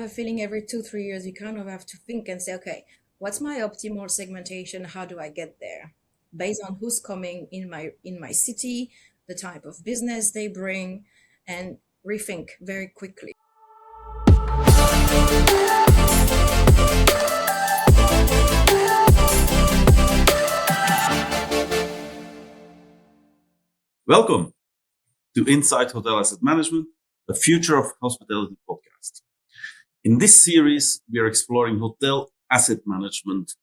a feeling every 2, 3 years, you kind of have to think and say, okay, what's my optimal segmentation? How do I get there? Based on who's coming in my city, the type of business they bring, and rethink very quickly. Welcome to Inside Hotel Asset Management, a Future of Hospitality podcast. In this series, we are exploring hotel asset management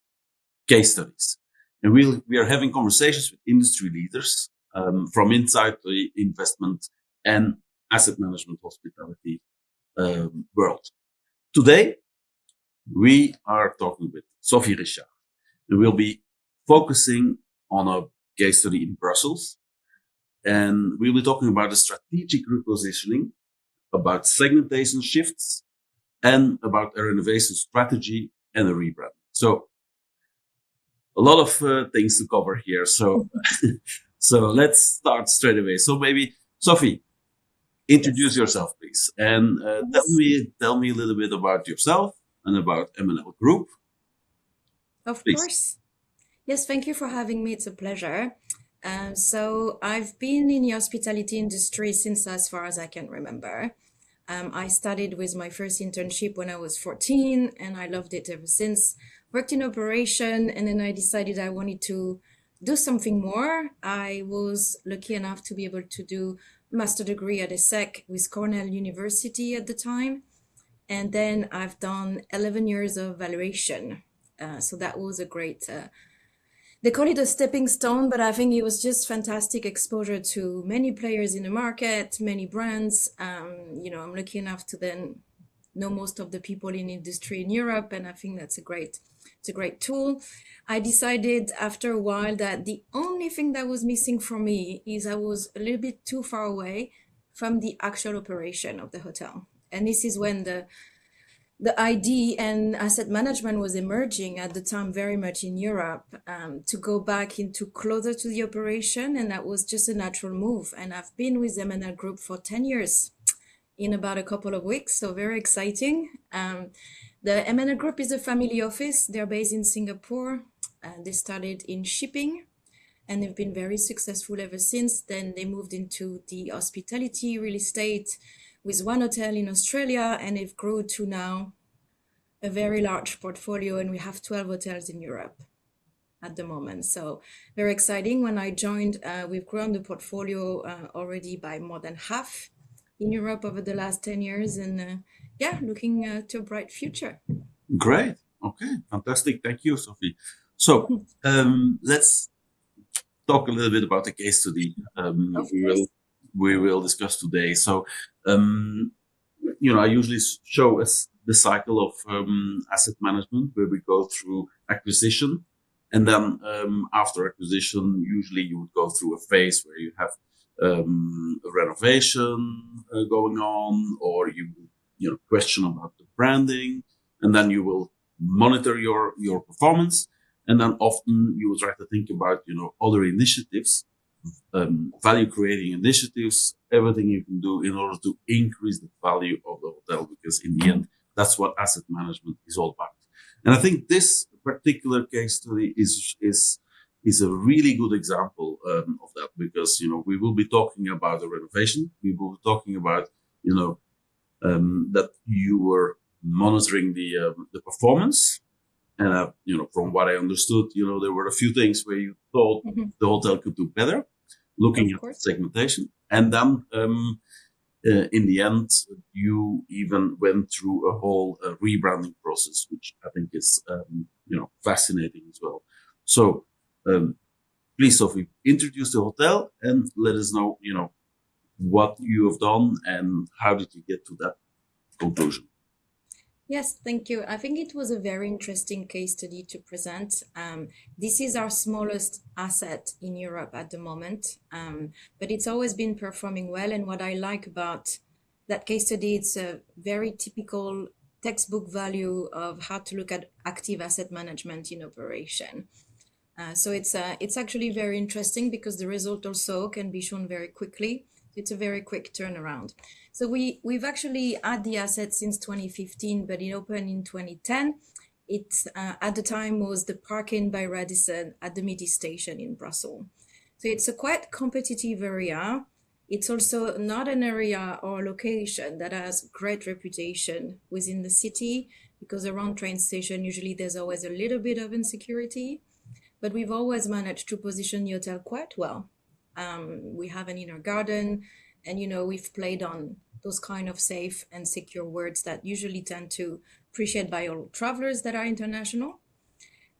case studies. And we are having conversations with industry leaders from inside the investment and asset management hospitality world. Today, we are talking with Sophie Richard, and we'll be focusing on a case study in Brussels. And we'll be talking about a strategic repositioning, about segmentation shifts, and about a renovation strategy and a rebrand. So a lot of things to cover here. So, so let's start straight away. So maybe Sophie, introduce yourself, please, and tell me a little bit about yourself and about MNL Group. Of Please. course. Yes, thank you for having me. It's a pleasure. So I've been in the hospitality industry since as far as I can remember. I started with my first internship when I was 14, and I loved it ever since. Worked in operation, and then I decided I wanted to do something more. I was lucky enough to be able to do a master degree at ESSEC with Cornell University at the time. And then I've done 11 years of valuation. So that was a great... They call it a stepping stone, but I think it was just fantastic exposure to many players in the market, many brands. I'm lucky enough to then know most of the people in industry in Europe, and I think it's a great tool. I decided after a while that the only thing that was missing for me is I was a little bit too far away from the actual operation of the hotel. And this is when the ID and asset management was emerging at the time very much in Europe, to go back into closer to the operation. And that was just a natural move. And I've been with MNL Group for 10 years in about a couple of weeks. So very exciting. The MNL Group is a family office. They're based in Singapore. They started in shipping and they've been very successful ever since. Then they moved into the hospitality real estate with one hotel in Australia, and they've grown to now a very large portfolio, and we have 12 hotels in Europe at the moment. So very exciting. When I joined, we've grown the portfolio already by more than half in Europe over the last 10 years, and looking to a bright future. Great. Okay, fantastic. Thank you, Sophie. So let's talk a little bit about the case study we will discuss today. So, I usually show us the cycle of asset management, where we go through acquisition, and then after acquisition, usually you would go through a phase where you have a renovation going on, or you question about the branding, and then you will monitor your performance, and then often you will try to think about other initiatives. Value creating initiatives, everything you can do in order to increase the value of the hotel, because in the end, that's what asset management is all about. And I think this particular case study is a really good example of that, because we will be talking about a renovation. We will be talking about that you were monitoring the performance, and from what I understood, there were a few things where you thought the hotel could do better, looking at segmentation. And then in the end, you even went through a whole rebranding process, which I think is fascinating as well. So please, Sophie, introduce the hotel and let us know what you have done and how did you get to that conclusion. Yes, thank you. I think it was a very interesting case study to present. This is our smallest asset in Europe at the moment, but it's always been performing well. And what I like about that case study, it's a very typical textbook value of how to look at active asset management in operation. So it's actually very interesting because the result also can be shown very quickly. It's a very quick turnaround. So we've actually had the asset since 2015, but it opened in 2010. It at the time was the parking by Radisson at the Midi station in Brussels. So it's a quite competitive area. It's also not an area or location that has great reputation within the city, because around train station, usually there's always a little bit of insecurity, but we've always managed to position the hotel quite well. We have an inner garden, and we've played on those kind of safe and secure words that usually tend to appreciate by all travelers that are international.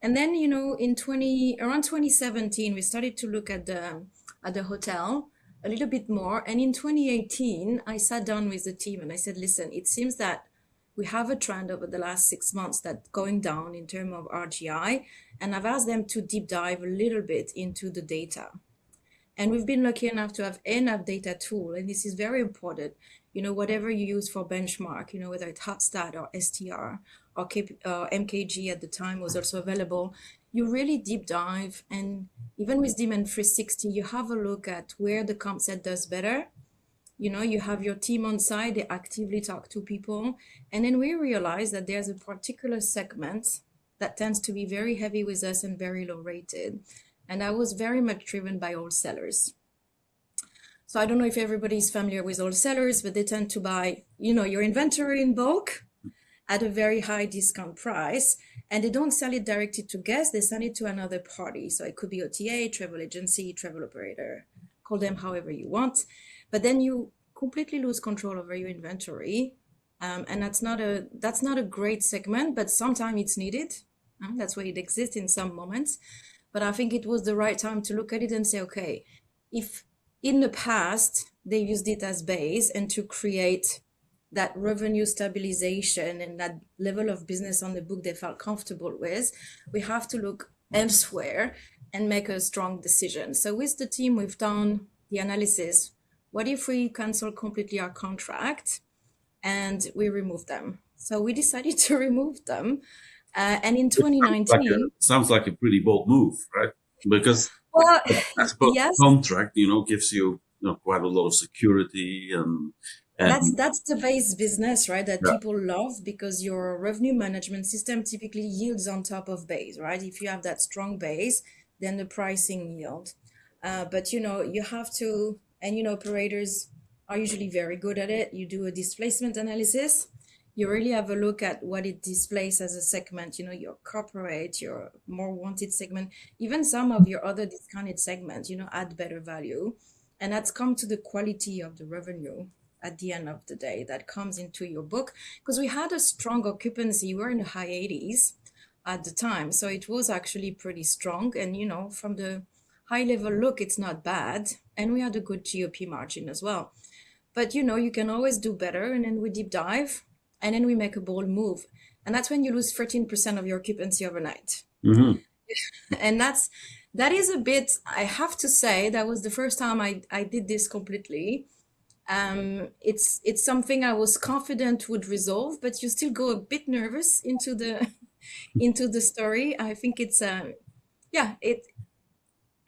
And then, around 2017, we started to look at the hotel a little bit more. And in 2018, I sat down with the team and I said, listen, it seems that we have a trend over the last 6 months that's going down in terms of RGI. And I've asked them to deep dive a little bit into the data. And we've been lucky enough to have enough data tool. And this is very important. Whatever you use for benchmark, whether it's Hotstat or STR or MKG at the time was also available, you really deep dive. And even with Demand 360, you have a look at where the comp set does better. You have your team on site, they actively talk to people. And then we realize that there's a particular segment that tends to be very heavy with us and very low rated. And I was very much driven by wholesalers. So I don't know if everybody's familiar with wholesalers, but they tend to buy, your inventory in bulk at a very high discount price. And they don't sell it directly to guests, they sell it to another party. So it could be OTA, travel agency, travel operator, call them however you want. But then you completely lose control over your inventory. And that's not a great segment, but sometimes it's needed. That's why it exists in some moments. But I think it was the right time to look at it and say, okay, if in the past they used it as base and to create that revenue stabilization and that level of business on the book they felt comfortable with, we have to look elsewhere and make a strong decision. So with the team, we've done the analysis. What if we cancel completely our contract and we remove them? So we decided to remove them. And in 2019... Sounds like a pretty bold move, right? Because well, I suppose yes, contract, gives you, quite a lot of security and that's the base business, right? That yeah. people love, because your revenue management system typically yields on top of base, right? If you have that strong base, then the pricing yield. But you have to, and operators are usually very good at it. You do a displacement analysis. You really have a look at what it displays as a segment, your corporate, your more wanted segment, even some of your other discounted segments, add better value. And that's come to the quality of the revenue at the end of the day that comes into your book, because we had a strong occupancy. We're in the high 80s at the time. So it was actually pretty strong. And, from the high level look, it's not bad. And we had a good GOP margin as well. But, you can always do better. And then we deep dive. And then we make a bold move. And that's when you lose 13% of your occupancy overnight. Mm-hmm. And that is a bit, I have to say, that was the first time I did this completely. It's something I was confident would resolve, but you still go a bit nervous into the story. I think it's, it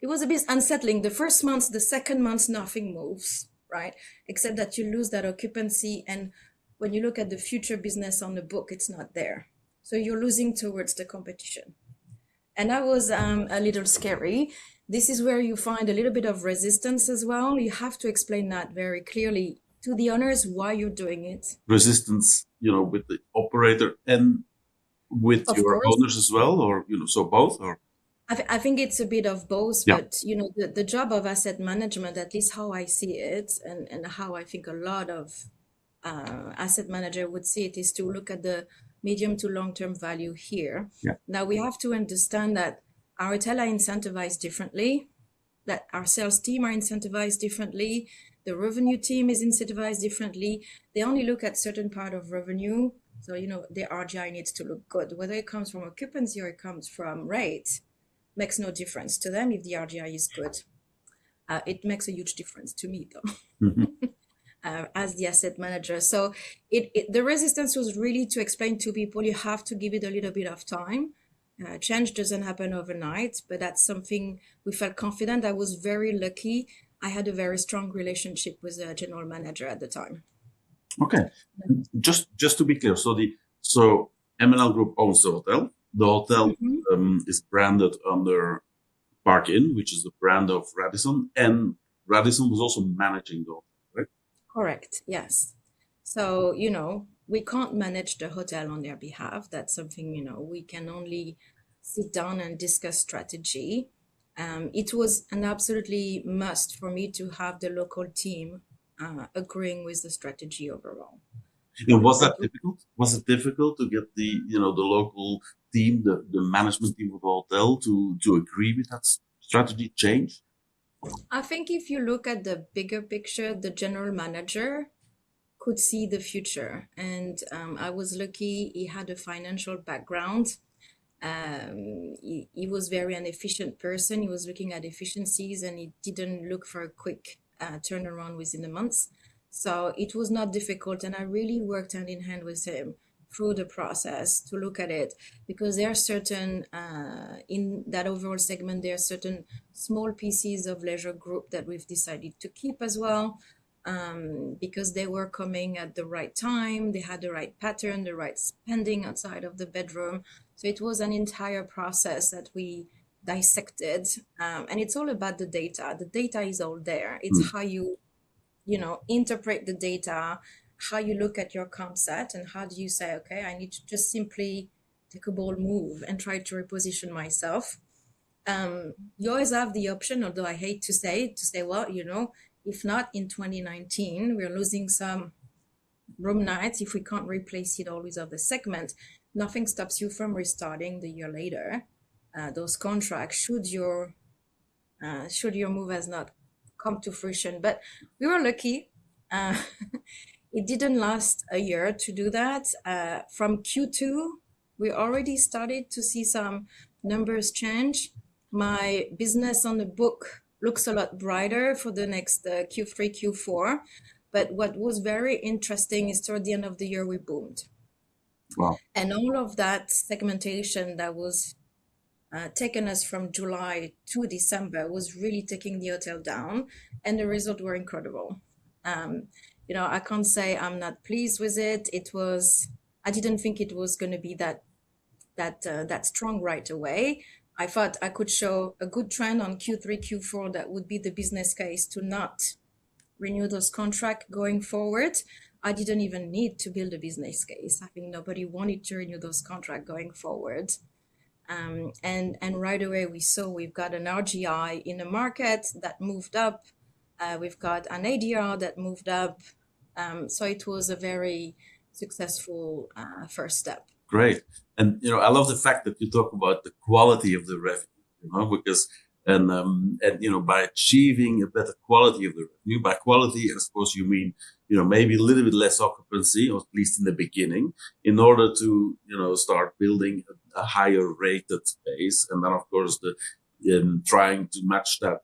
was a bit unsettling. The first month, the second month, nothing moves, right? Except that you lose that occupancy. And when you look at the future business on the book, it's not there. So you're losing towards the competition. And that was a little scary. This is where you find a little bit of resistance as well. You have to explain that very clearly to the owners why you're doing it. Resistance, with the operator and with Of your course. owners as well, or, so both, or? I think it's a bit of both, Yeah. but the job of asset management, at least how I see it, and how I think a lot of asset manager would see it, is to look at the medium to long-term value here. Yeah. Now we have to understand that our hotel are incentivized differently, that our sales team are incentivized differently, the revenue team is incentivized differently. They only look at certain part of revenue. So, the RGI needs to look good. Whether it comes from occupancy or it comes from rate makes no difference to them if the RGI is good. It makes a huge difference to me, though. Mm-hmm. As the asset manager. So the resistance was really to explain to people, you have to give it a little bit of time. Change doesn't happen overnight, but that's something we felt confident. I was very lucky. I had a very strong relationship with the general manager at the time. Okay. Just to be clear, so M&L Group owns the hotel. The hotel is branded under Park Inn, which is the brand of Radisson, and Radisson was also managing the hotel, right? Correct. Yes. So, we can't manage the hotel on their behalf. That's something, we can only sit down and discuss strategy. It was an absolutely must for me to have the local team agreeing with the strategy overall. And was that difficult? Was it difficult to get the local team, the management team of the hotel to agree with that strategy change? I think if you look at the bigger picture, the general manager could see the future. And I was lucky he had a financial background. He was very an efficient person. He was looking at efficiencies and he didn't look for a quick turnaround within the months. So it was not difficult. And I really worked hand in hand with him through the process to look at it because there are certain, in that overall segment, there are certain small pieces of leisure group that we've decided to keep as well. Because they were coming at the right time, they had the right pattern, the right spending outside of the bedroom. So it was an entire process that we dissected. And it's all about the data. The data is all there. It's how you interpret the data, how you look at your comp set, and how do you say, okay, I need to just simply take a bold move and try to reposition myself. You always have the option, although I hate to say, well, if not in 2019, we're losing some room nights. If we can't replace it all with other segment, nothing stops you from restarting the year later. Those contracts, should your move has not come to fruition. But we were lucky. It didn't last a year to do that. From Q2, we already started to see some numbers change. My business on the book looks a lot brighter for the next Q3, Q4. But what was very interesting is toward the end of the year, we boomed. Wow. And all of that segmentation that was taken us from July to December was really taking the hotel down. And the results were incredible. I can't say I'm not pleased with it. I didn't think it was going to be that strong right away. I thought I could show a good trend on Q3, Q4 that would be the business case to not renew those contracts going forward. I didn't even need to build a business case. I think nobody wanted to renew those contracts going forward. And right away we saw we've got an RGI in the market that moved up. We've got an ADR that moved up. So it was a very successful first step. Great. And, I love the fact that you talk about the quality of the revenue, because, by achieving a better quality of the revenue, by quality, I suppose you mean, maybe a little bit less occupancy, or at least in the beginning, in order to, start building a higher rated space. And then, of course, trying to match that,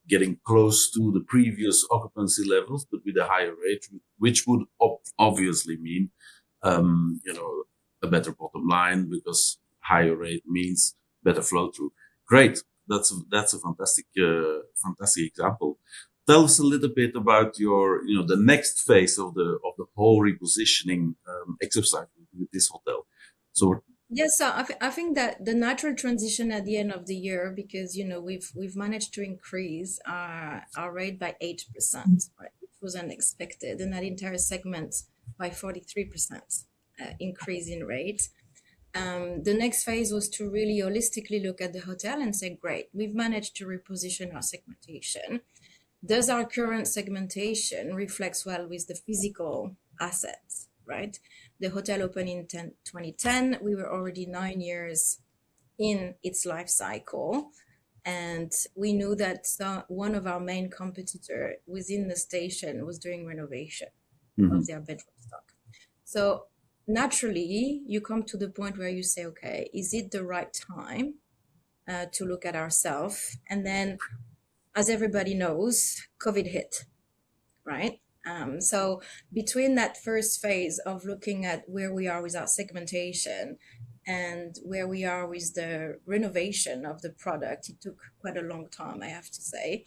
getting close to the previous occupancy levels, but with a higher rate, which would obviously mean, a better bottom line, because higher rate means better flow through. Great. That's a fantastic example. Tell us a little bit about your, the next phase of the whole repositioning exercise with this hotel. So yes, so I think that the natural transition at the end of the year, because we've managed to increase our rate by 8%, right, which was unexpected, and that entire segment by 43% increase in rate. The next phase was to really holistically look at the hotel and say, great, we've managed to reposition our segmentation. Does our current segmentation reflects well with the physical assets, right? The hotel opened in 2010. We were already 9 years in its life cycle. And we knew that one of our main competitor within the station was doing renovation of their bedroom stock. So naturally, you come to the point where you say, okay, is it the right time to look at ourselves? And then, as everybody knows, COVID hit, right? So between that first phase of looking at where we are with our segmentation and where we are with the renovation of the product, it took quite a long time, I have to say.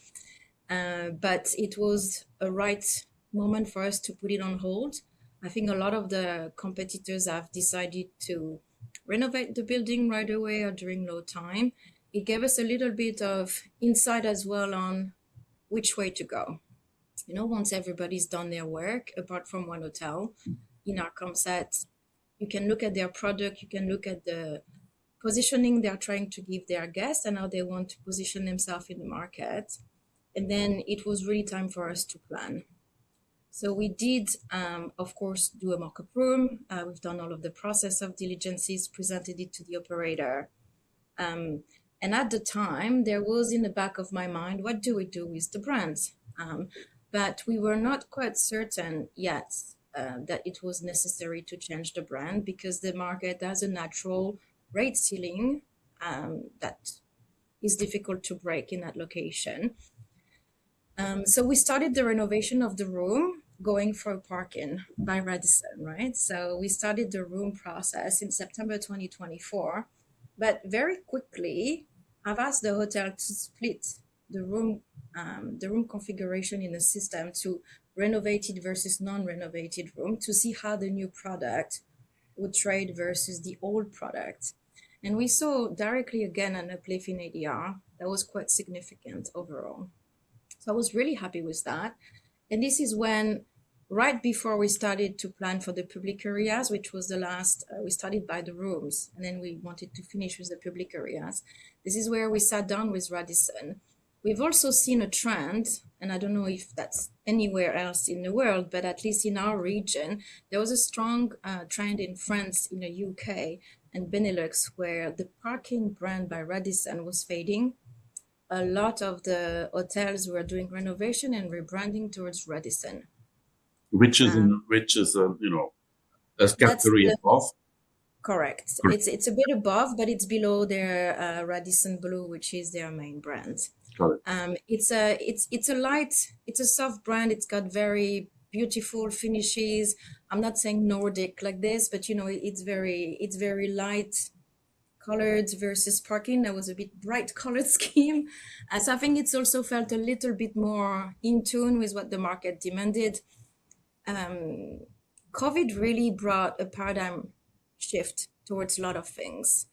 But it was a right moment for us to put it on hold. I think a lot of the competitors have decided to renovate the building right away or during low time. It gave us a little bit of insight as well on which way to go. Once everybody's done their work, apart from one hotel in our concept, you can look at their product, you can look at the positioning they're trying to give their guests and how they want to position themselves in the market. And then it was really time for us to plan. So we did, of course, do a mock-up room. We've done all of the process of diligences, presented it to the operator. And at the time, there was in the back of my mind, what do we do with the brands? But we were not quite certain yet that it was necessary to change the brand because the market has a natural rate ceiling that is difficult to break in that location. So we started the renovation of the room going for parking by Radisson, right? So we started the room process in September 2024, but very quickly I've asked the hotel to split the room configuration in the system to renovated versus non-renovated room to see how the new product would trade versus the old product. And we saw directly again an uplift in ADR that was quite significant overall. So I was really happy with that. And this is when, right before we started to plan for the public areas, which was the last, we started by the rooms, and then we wanted to finish with the public areas. This is where we sat down with Radisson. We've also seen a trend, and I don't know if that's anywhere else in the world, but at least in our region, there was a strong trend in France, in the UK, and Benelux, where the parking brand by Radisson was fading. A lot of the hotels were doing renovation and rebranding towards Radisson. Which is a category above. Correct. It's a bit above, but it's below their Radisson Blue, which is their main brand. Got it. It's a light, it's a soft brand. It's got very beautiful finishes. I'm not saying Nordic like this, but it's very light colored versus parking. That was a bit bright colored scheme. So I think it's also felt a little bit more in tune with what the market demanded. COVID really brought a paradigm shift towards a lot of things.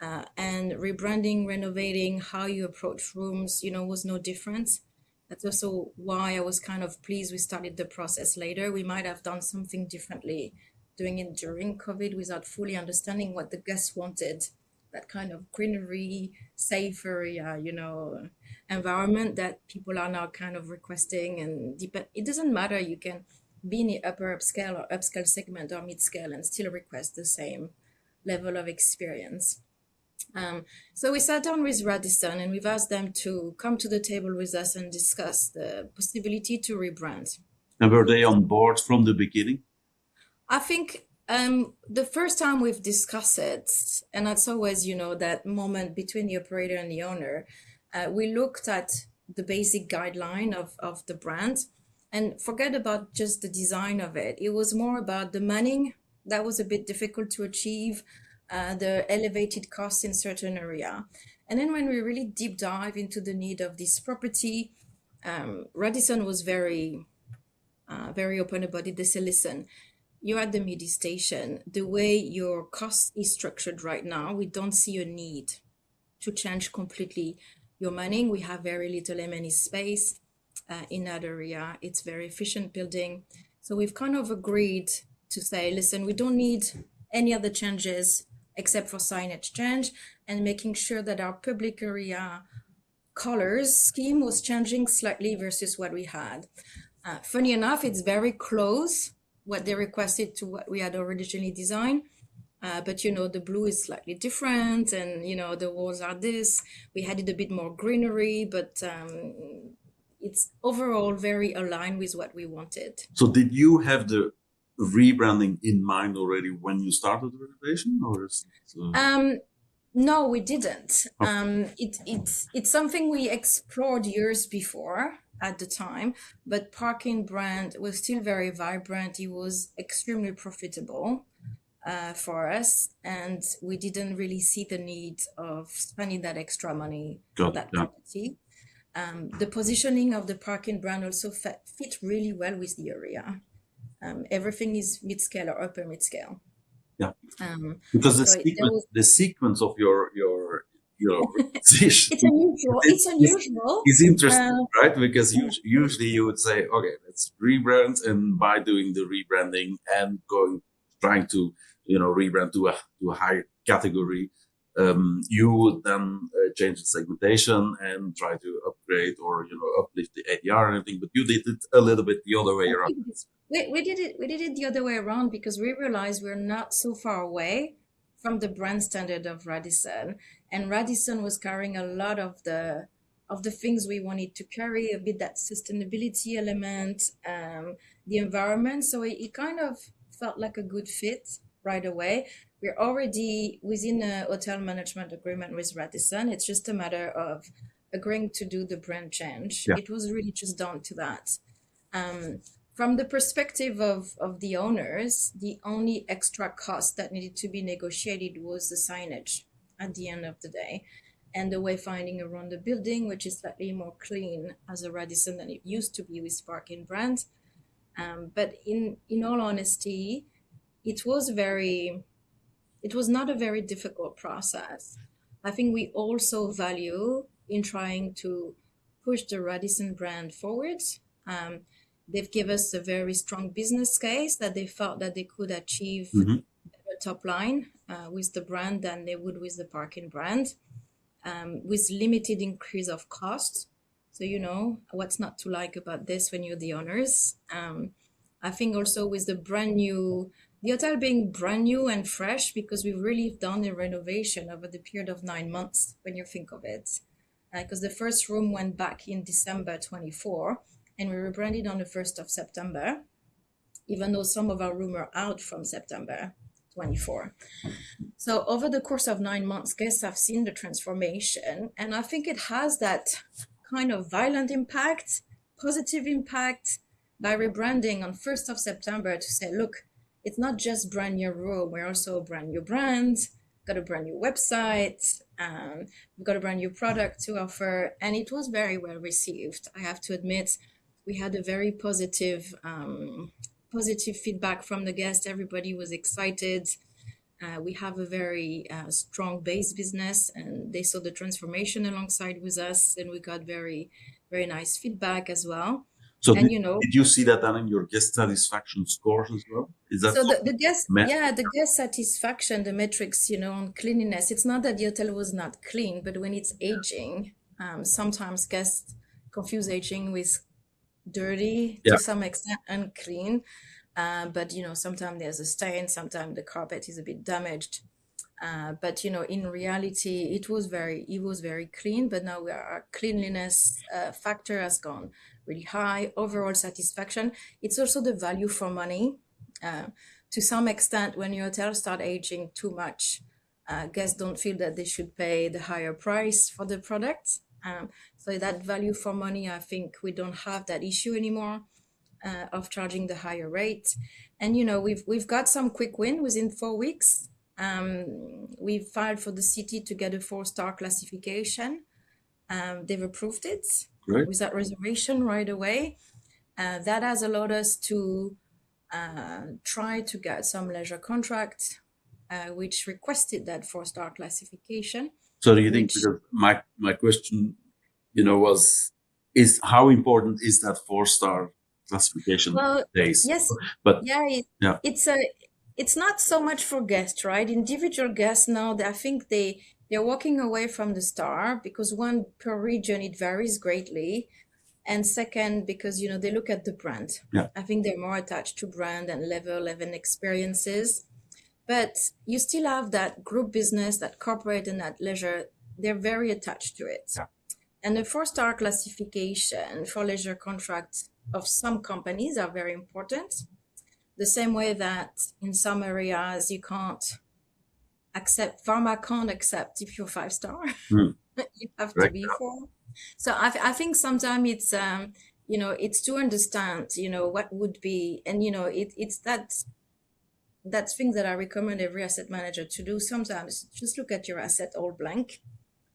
And rebranding, renovating, how you approach rooms, was no different. That's also why I was kind of pleased we started the process later. We might have done something differently doing it during COVID without fully understanding what the guests wanted. That kind of greenery, safe area, environment that people are now kind of requesting. And it doesn't matter. You can be in the upper upscale or upscale segment or mid-scale and still request the same level of experience. So we sat down with Radisson and we've asked them to come to the table with us and discuss the possibility to rebrand. And were they on board from the beginning? I think the first time we've discussed it, and that's always, that moment between the operator and the owner, we looked at the basic guideline of the brand and forget about just the design of it. It was more about the manning that was a bit difficult to achieve, the elevated costs in certain area. And then when we really deep dive into the need of this property, Radisson was very open about it. They said, listen, you're at the Midi station. The way your cost is structured right now, we don't see a need to change completely your manning. We have very little M&E space in that area. It's very efficient building. So we've kind of agreed to say, listen, we don't need any other changes except for signage change and making sure that our public area colors scheme was changing slightly versus what we had. Funny enough, it's very close what they requested to what we had originally designed. But, the blue is slightly different and, the walls are this. We had it a bit more greenery, but it's overall very aligned with what we wanted. So did you have the rebranding in mind already when you started the renovation? Or is it, No, we didn't. Okay. It's something we explored years before at the time, but parking brand was still very vibrant. It was extremely profitable for us, and we didn't really see the need of spending that extra money for that property. The positioning of the parking brand also fit really well with the area. Everything is mid-scale or upper mid-scale. Yeah. Because the sequence of your position it's unusual. It's unusual. It's interesting, right? Because usually you would say, okay, let's rebrand, and by doing the rebranding and trying to rebrand to a higher category, you would then change the segmentation and try to upgrade or uplift the ADR and everything. But you did it a little bit the other way around. We did it the other way around because we realized we're not so far away from the brand standard of Radisson, and Radisson was carrying a lot of the things we wanted to carry, a bit that sustainability element, the environment. So it kind of felt like a good fit right away. We're already within a hotel management agreement with Radisson. It's just a matter of agreeing to do the brand change. Yeah. It was really just down to that. From the perspective of the owners, the only extra cost that needed to be negotiated was the signage at the end of the day and the wayfinding around the building, which is slightly more clean as a Radisson than it used to be with parking brand. But in all honesty, it was not a very difficult process. I think we also value in trying to push the Radisson brand forward. They've given us a very strong business case that they felt that they could achieve better top line with the brand than they would with the parking brand, with limited increase of cost. So, what's not to like about this when you're the owners? I think also with the hotel being brand new and fresh, because we've really done a renovation over the period of 9 months when you think of it. Because the first room went back in December 24, and we rebranded on the 1st of September, even though some of our rooms are out from September 24. So over the course of 9 months, guests have seen the transformation, and I think it has that kind of violent impact, positive impact, by rebranding on 1st of September to say, look, it's not just brand new room, we're also a brand new brand, got a brand new website, we've got a brand new product to offer, and it was very well received. I have to admit, we had a very positive feedback from the guests. Everybody was excited. We have a very strong base business, and they saw the transformation alongside with us, and we got very, very nice feedback as well. So did you see that then in your guest satisfaction scores as well? Is that so the guest satisfaction, the metrics, on cleanliness, it's not that the hotel was not clean, but when it's aging, sometimes guests confuse aging with dirty to some extent, unclean. But sometimes there's a stain, sometimes the carpet is a bit damaged. But in reality, it was very clean. But now our cleanliness factor has gone really high. Overall satisfaction. It's also the value for money. To some extent, when your hotel start aging too much, guests don't feel that they should pay the higher price for the product. So that value for money, I think we don't have that issue anymore of charging the higher rate. And we've got some quick win within 4 weeks. We filed for the city to get a 4-star classification. They've approved it. Great. With that reservation right away. That has allowed us to try to get some leisure contract, which requested that 4-star classification. So do you think, because my question, is how important is that 4-star classification days? Yes, but it's not so much for guests, right? Individual guests now, I think they're walking away from the star because, one, per region it varies greatly, and second, because they look at the brand. I think they're more attached to brand and level and experiences. But you still have that group business, that corporate and that leisure, they're very attached to it. And the 4-star classification for leisure contracts of some companies are very important. The same way that in some areas you can't accept, pharma can't accept if you're 5-star. You have to be 4. So I think sometimes it's, it's to understand, what would be, and, it's that's things that I recommend every asset manager to do. Sometimes just look at your asset all blank.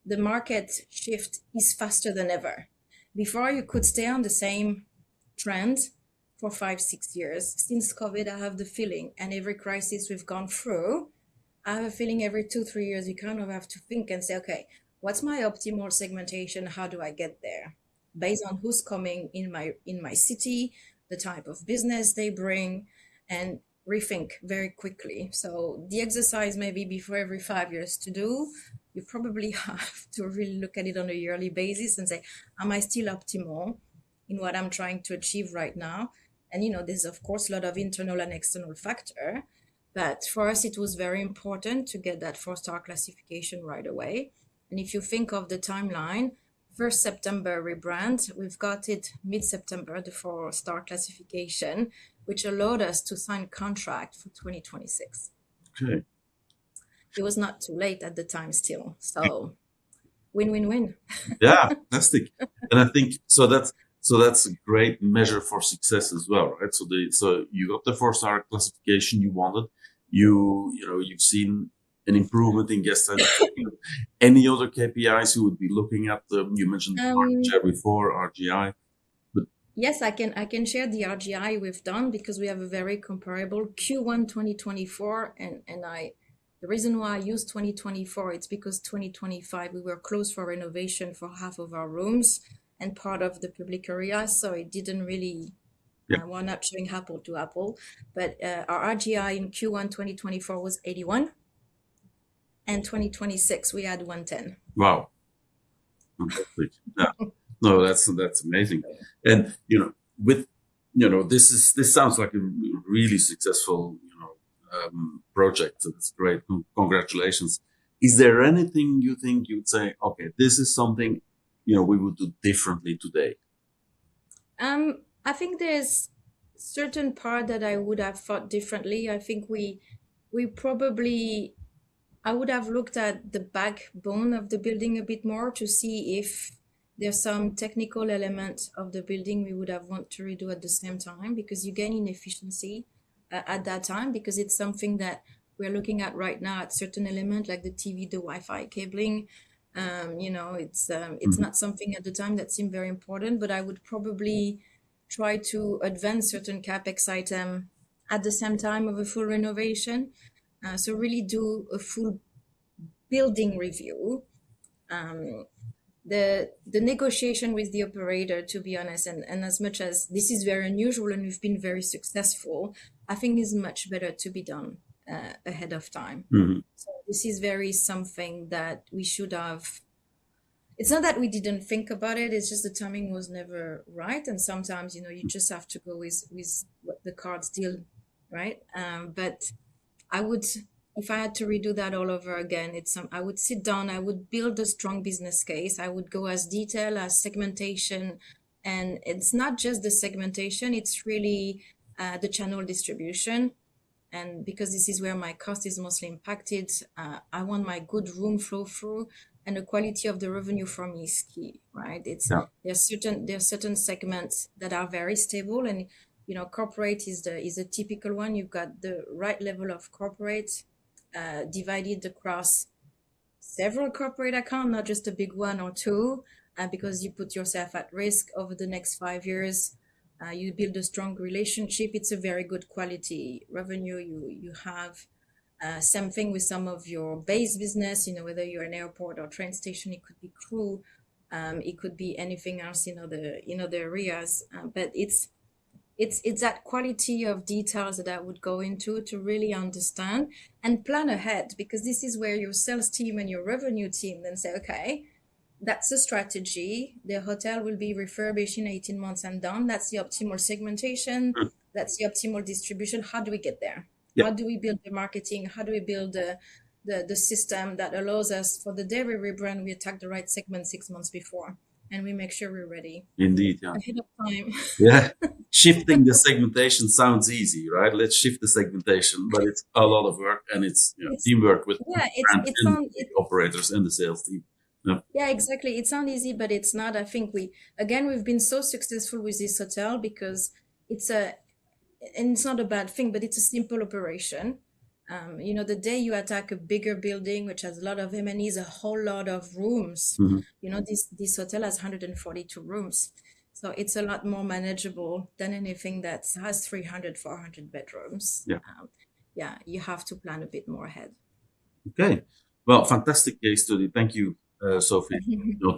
The market shift is faster than ever. before you could stay on the same trend for 5-6 years. Since COVID, I have the feeling, and every crisis we've gone through, I have a feeling every 2-3 years you kind of have to think and say, okay, what's my optimal segmentation? How do I get there? Based on who's coming in my city, the type of business they bring, and rethink very quickly. So the exercise maybe before every 5 years to do, you probably have to really look at it on a yearly basis and say, am I still optimal in what I'm trying to achieve right now? And there's of course a lot of internal and external factor, but for us it was very important to get that 4-star classification right away. And if you think of the timeline, 1st September rebrand, we've got it mid-September, the 4-star classification, which allowed us to sign contract for 2026. Okay. It was not too late at the time still. So win-win-win. Yeah, fantastic. And I think that's a great measure for success as well, right? So you got the 4-star classification you wanted. You've seen an improvement in guest satisfaction. Any other KPIs you would be looking at? You mentioned market share before, RGI. Yes, I can share the RGI we've done because we have a very comparable Q1 2024, and the reason why I use 2024, it's because 2025 we were closed for renovation for half of our rooms and part of the public area, so it didn't really. We're not showing apple to apple, but our RGI in Q1 2024 was 81, and 2026 we had 110. Wow, fantastic! Yeah, no, that's amazing. And this sounds like a really successful project. So that's great. Congratulations. Is there anything you think you'd say, okay, this is something we would do differently today? I think there's certain part that I would have thought differently. I think we probably, I would have looked at the backbone of the building a bit more to see if there's some technical element of the building we would have want to redo at the same time, because you gain in efficiency at that time, because it's something that we're looking at right now at certain element like the TV, the Wi-Fi cabling. It's not something at the time that seemed very important, but I would probably try to advance certain capex item at the same time of a full renovation. So really do a full building review. The negotiation with the operator, to be honest, and as much as this is very unusual and we've been very successful, I think is much better to be done ahead of time. Mm-hmm. So this is very something that we should have. It's not that we didn't think about it, it's just the timing was never right. And sometimes, you just have to go with what the cards deal, right? But I would, if I had to redo that all over again, I would sit down, I would build a strong business case. I would go as detailed as segmentation. And it's not just the segmentation, it's really the channel distribution. And because this is where my cost is mostly impacted, I want my good room flow through, and the quality of the revenue for me is key, right? There's certain segments that are very stable, and corporate is a typical one. You've got the right level of corporate divided across several corporate accounts, not just a big one or two, because you put yourself at risk over the next 5 years. You build a strong relationship. It's a very good quality revenue you have. Same thing with some of your base business, whether you're an airport or train station, it could be crew, it could be anything else, the areas. But it's that quality of details that I would go into to really understand and plan ahead, because this is where your sales team and your revenue team then say, okay, that's the strategy. The hotel will be refurbished in 18 months and done. That's the optimal segmentation. That's the optimal distribution. How do we get there? How do we build the marketing? How do we build the system that allows us, for the day we rebrand, we attack the right segment 6 months before, and we make sure we're ready. Indeed, yeah. Ahead of time. Yeah. Shifting the segmentation sounds easy, right? Let's shift the segmentation, but it's a lot of work, and it's teamwork with the operators and the sales team. Yeah, exactly. It sounds easy, but it's not. I think we've been so successful with this hotel because it's not a bad thing, but it's a simple operation. The day you attack a bigger building, which has a lot of M&Es, a whole lot of rooms, Hmm. this hotel has 142 rooms. So it's a lot more manageable than anything that has 300, 400 bedrooms. Yeah. Yeah, you have to plan a bit more ahead. Okay. Well, fantastic case study. Thank you, Sophie,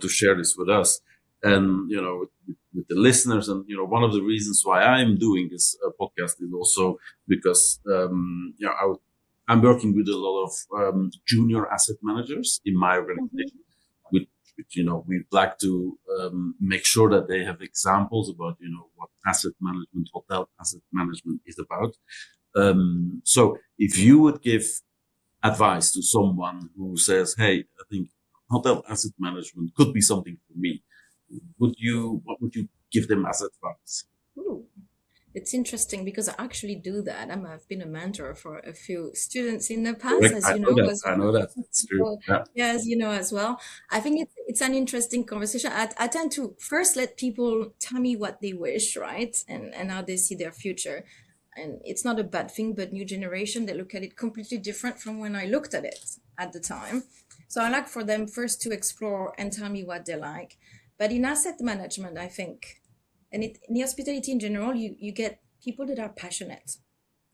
to share this with us and, with the listeners. And, one of the reasons why I'm doing this podcast is also because, I'm working with a lot of junior asset managers in my organization, which we'd like to make sure that they have examples about, what asset management, hotel asset management is about. So if you would give advice to someone who says, "Hey, I think hotel asset management could be something for me," what would you give them as advice? Ooh, it's interesting because I actually do that. I've been a mentor for a few students in the past, Correct. as you know, as I know that. That's true. well. Yeah. Yeah, as you know as well. I think it's an interesting conversation. I tend to first let people tell me what they wish, right? And how they see their future. And it's not a bad thing, but new generation, they look at it completely different from when I looked at it at the time. So I like for them first to explore and tell me what they like. But in asset management, I think, and in the hospitality in general, you get people that are passionate.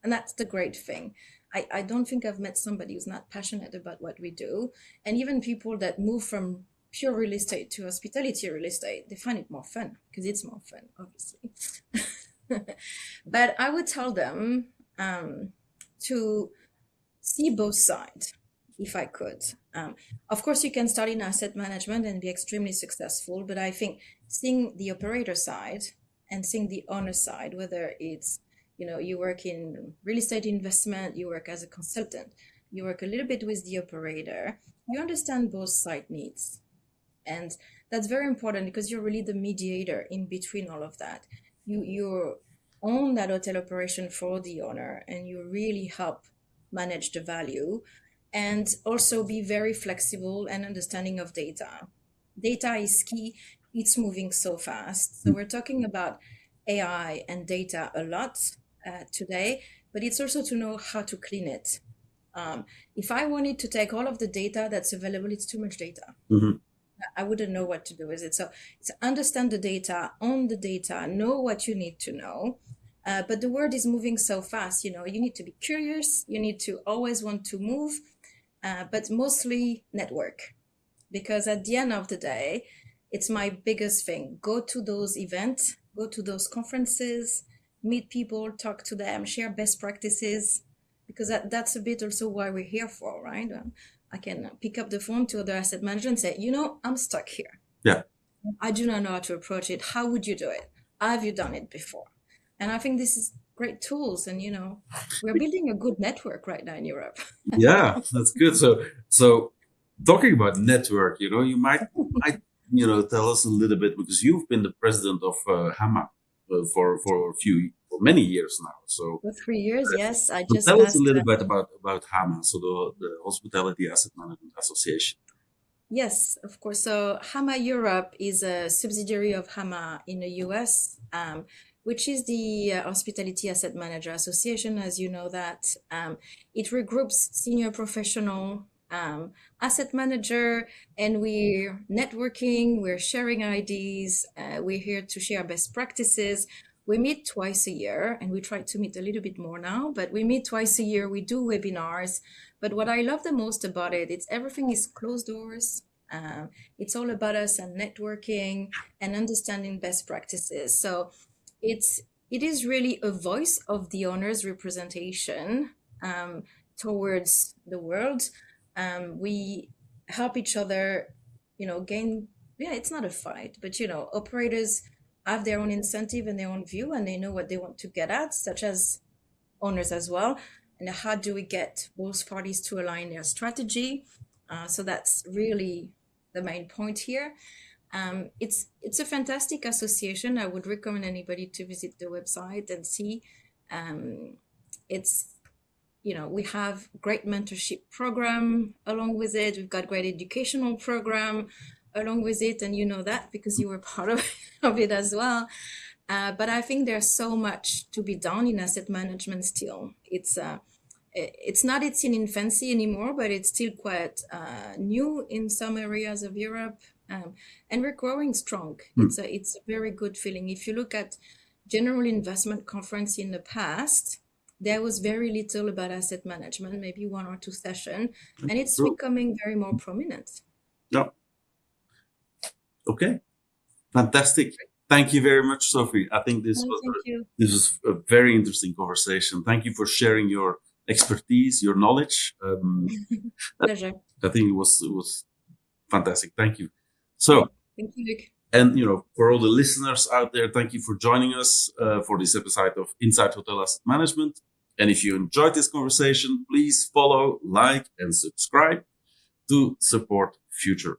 And that's the great thing. I don't think I've met somebody who's not passionate about what we do. And even people that move from pure real estate to hospitality real estate, they find it more fun because it's more fun, obviously. But I would tell them to see both sides if I could. Of course, you can start in asset management and be extremely successful, but I think seeing the operator side and seeing the owner side, whether it's you work in real estate investment, you work as a consultant, you work a little bit with the operator, you understand both side needs. And that's very important because you're really the mediator in between all of that. You own that hotel operation for the owner and you really help manage the value and also be very flexible and understanding of data. Data is key. It's moving so fast. So we're talking about AI and data a lot today, but it's also to know how to clean it. If I wanted to take all of the data that's available, it's too much data. Hmm. I wouldn't know what to do with it. So it's understand the data, own the data, know what you need to know. But the world is moving so fast, you need to be curious, you need to always want to move, but mostly network. Because at the end of the day, it's my biggest thing. Go to those events, go to those conferences, meet people, talk to them, share best practices, because that's a bit also why we're here for, right? I can pick up the phone to other asset managers and say, I'm stuck here. Yeah. I do not know how to approach it. How would you do it? Have you done it before? And I think this is great tools. And, we're building a good network right now in Europe. Yeah, that's good. So talking about network, you might, tell us a little bit because you've been the president of HAMA for many years now. So For 3 years, yes. I so just tell us a passed. little bit about HAMA, so the Hospitality Asset Management Association. Yes, of course. So HAMA Europe is a subsidiary of HAMA in the US, which is the Hospitality Asset Manager Association, as you know that. It regroups senior professional asset manager, and we're networking, we're sharing ideas, we're here to share best practices. We meet twice a year, and we try to meet a little bit more now, but we meet twice a year. We do webinars. But what I love the most about it, it's everything is closed doors. It's all about us and networking and understanding best practices. So it is really a voice of the owner's representation towards the world. We help each other, gain. Yeah, it's not a fight, but operators have their own incentive and their own view, and they know what they want to get at, such as owners as well. And how do we get both parties to align their strategy? So that's really the main point here. It's a fantastic association. I would recommend anybody to visit the website and see. It's we have great mentorship program along with it. We've got great educational program along with it, and you know that because you were part of it as well. But I think there's so much to be done in asset management still. it's not its in infancy anymore, but it's still quite new in some areas of Europe, and we're growing strong. It's a very good feeling. If you look at general investment conference in the past, there was very little about asset management, maybe one or two sessions, and it's True. becoming very more prominent. Yeah. Okay. Fantastic. Thank you very much, Sophie. I think this was a very interesting conversation. Thank you for sharing your expertise, your knowledge. Pleasure. I think it was fantastic. Thank you. So, thank you, Luc. And for all the listeners out there, thank you for joining us for this episode of Inside Hotel Asset Management. And if you enjoyed this conversation, please follow, like, and subscribe to support future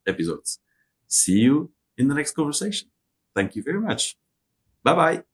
episodes. See you in the next conversation. Thank you very much. Bye-bye.